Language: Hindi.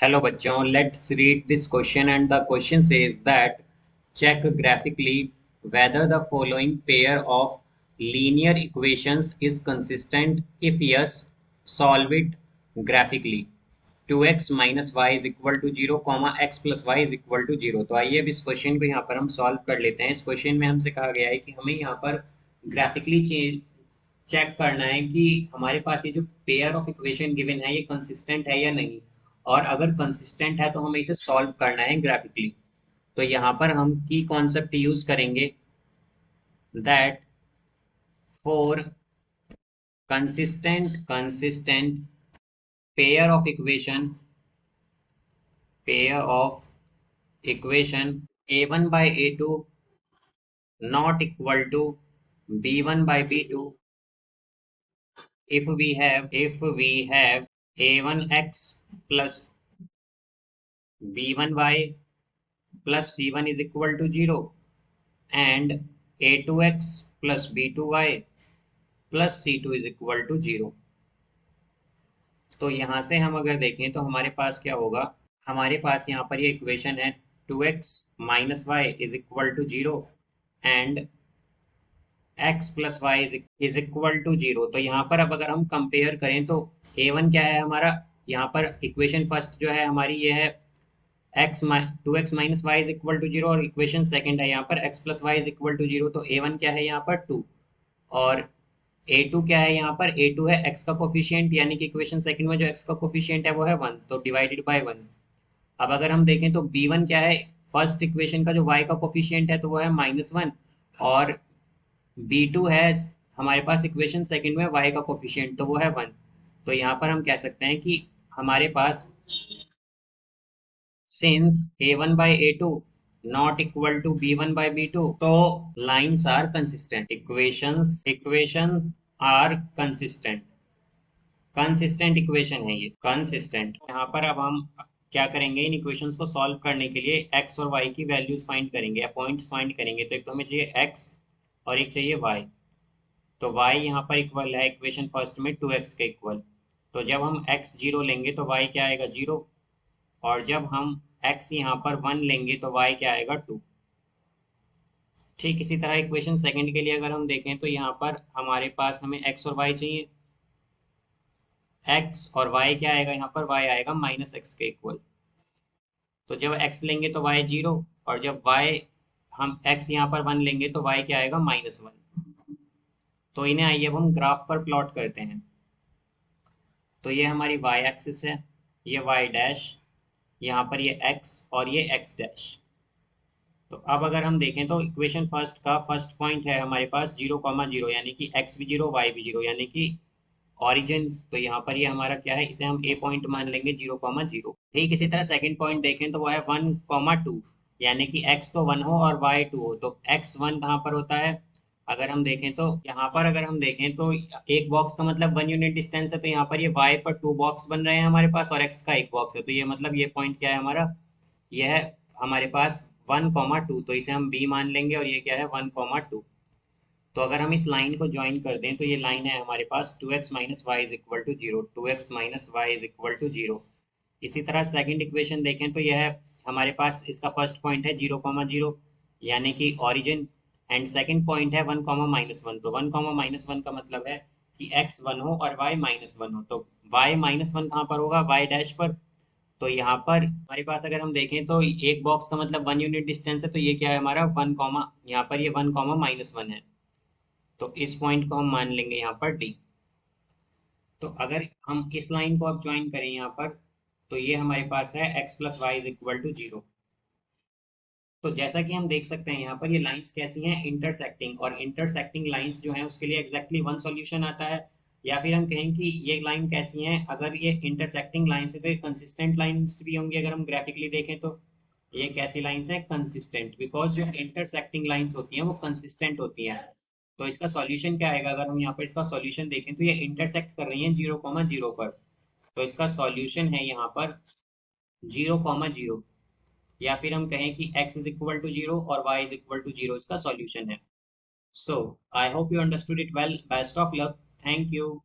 Hello बच्चों, let's read this question and the question says that check graphically whether the following pair of linear equations is consistent. If yes, solve it graphically. 2x minus y is equal to 0, x plus y is equal to 0. तो आइए अब इस क्वेश्चन को यहाँ पर हम सॉल्व कर लेते हैं। इस क्वेश्चन में हमसे कहा गया है कि हमें यहाँ पर ग्राफिकली चेक करना है कि हमारे पास ये जो पेयर ऑफ इक्वेशन गिवन है ये कंसिस्टेंट है या नहीं, और अगर कंसिस्टेंट है तो हमें इसे सॉल्व करना है ग्राफिकली। तो यहाँ पर हम की कॉन्सेप्ट यूज करेंगे that for consistent pair of equation a1 by a2 not equal to b1 by b2 if we have a1x plus b1y plus c1 is equal to 0 and a2x plus b2y plus c2 is equal to 0। तो यहाँ से हम अगर देखें तो हमारे पास क्या होगा, हमारे पास यहाँ पर ये इक्वेशन है 2x minus y is equal to 0 and x plus y is equal to 0। तो यहाँ पर अब अगर हम कंपेयर करें तो a1 क्या है हमारा, यहाँ पर इक्वेशन फर्स्ट जो है हमारी ये है two x minus y is equal to 0 और इक्वेशन सेकंड है यहाँ पर x plus y is equal to 0। तो a1 क्या है यहाँ पर 2 और a2 क्या है यहाँ पर, a2 है x का कोफिशिएंट, यानी कि इक्वेशन सेकंड में जो x का कोफिशिएंट है वो है 1, तो डिवाइडेड बाय 1। अब अगर हम देखें तो b1 क्या है, फर्स्ट इक्वेशन का जो y का कोफिशिएंट है तो वो है -1 और b2 है हमारे पास इक्वेशन सेकंड में y का कोफिशिएंट तो वो है 1। तो यहाँ पर हम कह सकते हैं कि हमारे पास since a1 by a2 not equal to b1 by b2 तो lines are consistent, equation are consistent equation है ये कंसिस्टेंट। यहाँ पर अब हम क्या करेंगे, इन इक्वेशंस को सॉल्व करने के लिए x और y की वैल्यूज फाइंड करेंगे या पॉइंट्स फाइंड करेंगे। तो एक तो हमें चाहिए x और एक चाहिए y। तो y यहाँ पर इक्वल है इक्वेशन फर्स्ट में 2x के इक्वल। तो जब हम x 0 लेंगे तो y क्या आएगा 0 और जब हम x यहाँ पर 1 लेंगे तो y क्या आएगा 2। ठीक इसी तरह इक्वेशन सेकंड के लिए अगर हम देखें तो यहाँ पर हमारे पास हमें x और y चाहिए, x और y क्या आएगा यहाँ पर, y आएगा -x के इक्वल। तो जब x लेंगे तो y 0 और जब y हम x यहाँ पर 1 लेंगे तो y क्या आएगा -1। तो इन्हें आइए अब हम ग्राफ पर प्लॉट करते हैं। तो ये हमारी y एक्सिस है, ये y डैश, यहाँ पर ये x और ये x डैश। तो अब अगर हम देखें तो इक्वेशन फर्स्ट का फर्स्ट पॉइंट है हमारे पास 0,0 यानी कि x भी 0 y भी 0 यानी कि ऑरिजिन। तो यहाँ पर ये हमारा क्या है, इसे हम a पॉइंट मान लेंगे 0,0। ठीक इसी तरह सेकंड पॉइंट देखें तो वो है 1,2 यानी कि x तो 1 हो और y 2 हो। तो x1 कहाँ पर होता है, अगर हम देखें तो यहाँ पर अगर हम देखें तो एक बॉक्स का मतलब 1 यूनिट डिस्टेंस है, तो यहाँ पर ये y पर 2 बॉक्स बन रहे हैं हमारे पास और x का एक बॉक्स है। तो ये मतलब ये पॉइंट क्या है हमारा, यह है हमारे पास 1,2। तो इसे हम b मान लेंगे और ये क्या है 1,2। तो अगर हम इस लाइन को ज्वाइन कर दें तो ये लाइन है हमारे पास 2x minus y is equal to 0, 2x minus y is equal to 0। इसी तरह सेकंड इक्वेशन देखें तो यह है हमारे पास, इसका फर्स्ट पॉइंट है 0,0 यानी कि ओरिजिन एंड सेकंड पॉइंट है 1,-1। तो 1,-1 का मतलब है कि x 1 हो और y -1 हो। तो y -1 कहाँ पर होगा, y डैश पर। तो यहाँ पर हमारे पास अगर हम देखें तो एक बॉक्स का मतलब 1 यूनिट डिस्टेंस है, तो ये क्या है हमारा 1, यहाँ पर ये 1,-1 है। तो इस पॉइंट को हम मान लेंगे यहाँ पर डी। तो अगर हम इस लाइन को अब ज्वाइन करें यहाँ पर तो ये हमारे पास है x plus y is equal to 0। तो जैसा कि हम देख सकते हैं यहाँ पर ये लाइंस कैसी हैं, इंटरसेक्टिंग, और इंटरसेक्टिंग लाइंस जो हैं उसके लिए एग्जैक्टली वन सॉल्यूशन आता है। या फिर हम कहें कि ये लाइन कैसी हैं, अगर ये इंटरसेक्टिंग लाइंस है तो ये कंसिस्टेंट लाइंस भी होंगी। अगर हम ग्राफिकली देखें तो ये कैसी लाइंस है, कंसिस्टेंट, बिकॉज जो इंटरसेक्टिंग लाइंस होती हैं वो कंसिस्टेंट होती हैं। तो इसका सॉल्यूशन क्या आएगा, अगर हम यहाँ पर इसका सॉल्यूशन देखें तो ये इंटरसेक्ट कर रही हैं 0,0 पर। तो इसका सॉल्यूशन है यहाँ पर 0,0, या फिर हम कहें कि x इज इक्वल टू 0 और y इज इक्वल टू 0 इसका सॉल्यूशन है। So I hope you understood it well, best of luck, thank you.